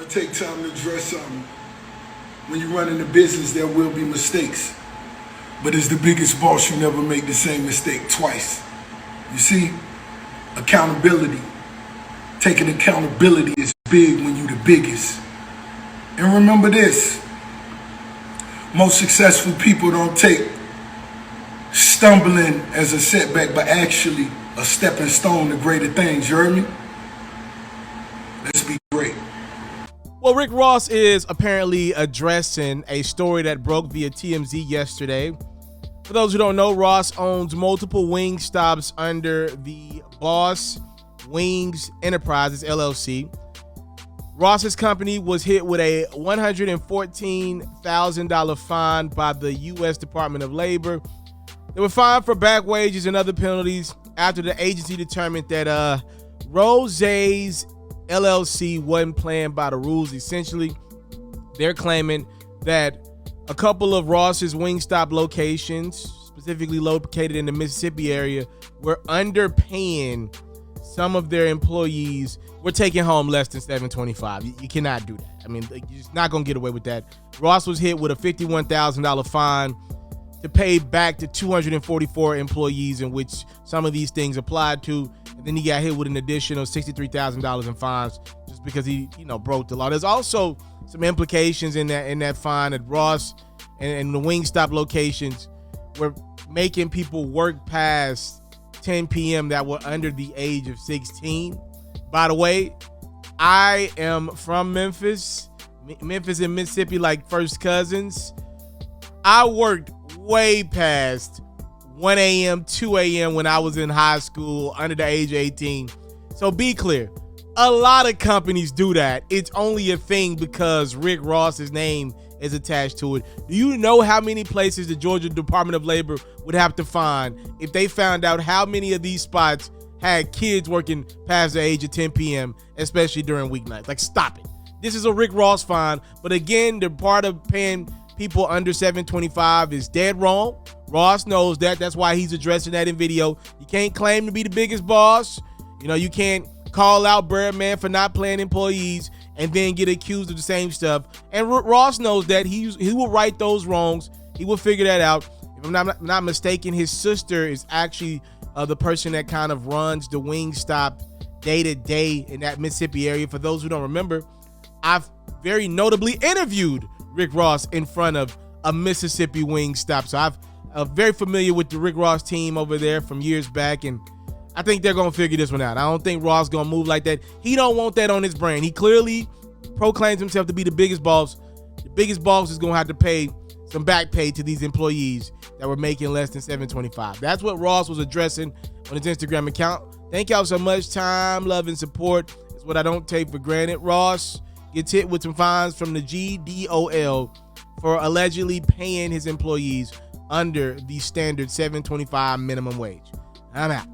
want to take time to address something. When you run into business, there will be mistakes. But as the biggest boss, you never make the same mistake twice. You see, accountability. Taking accountability is big when you're the biggest. And remember this, most successful people don't take stumbling as a setback, but actually a stepping stone to greater things. You heard me? Let's be great. Well, Rick Ross is apparently addressing a story that broke via TMZ yesterday. For those who don't know, Ross owns multiple Wingstops under the Boss Wings Enterprises, LLC. Ross's company was hit with a $114,000 fine by the U.S. Department of Labor. They were fined for back wages and other penalties after the agency determined that Rose's LLC wasn't playing by the rules. Essentially, they're claiming that a couple of Ross's Wingstop locations, specifically located in the Mississippi area, were underpaying some of their employees. Were taking home less than $725. You cannot do that. I mean, you're just not going to get away with that. Ross was hit with a $51,000 fine to pay back to 244 employees in which some of these things applied to. And then he got hit with an additional $63,000 in fines just because he, broke the law. There's also some implications in that fine that Ross and the Wingstop locations were making people work past 10 p.m. that were under the age of 16. By the way, I am from Memphis. Memphis and Mississippi like first cousins. I worked way past 1 a.m., 2 a.m. when I was in high school under the age of 18. So be clear, a lot of companies do that. It's only a thing because Rick Ross's name is attached to it. Do you know how many places the Georgia Department of Labor would have to fine if they found out how many of these spots had kids working past the age of 10 p.m., especially during weeknights? Like, stop it. This is a Rick Ross fine. But again, the part of paying people under $725 is dead wrong. Ross knows that. That's why he's addressing that in video. You can't claim to be the biggest boss. You can't call out Birdman for not paying employees and then get accused of the same stuff. And Ross knows that. He will right those wrongs. He will figure that out. If I'm not mistaken, his sister is actually the person that kind of runs the Wingstop day to day in that Mississippi area. For those who don't remember, I've very notably interviewed Rick Ross in front of a Mississippi Wingstop. So I'm very familiar with the Rick Ross team over there from years back, and I think they're going to figure this one out. I don't think Ross going to move like that. He don't want that on his brand. He clearly proclaims himself to be the biggest boss. The biggest boss is going to have to pay some back pay to these employees that were making less than $725. That's what Ross was addressing on his Instagram account. Thank y'all so much. Time, love, and support is what I don't take for granted. Ross gets hit with some fines from the GDOL for allegedly paying his employees under the standard $725 minimum wage. I'm out.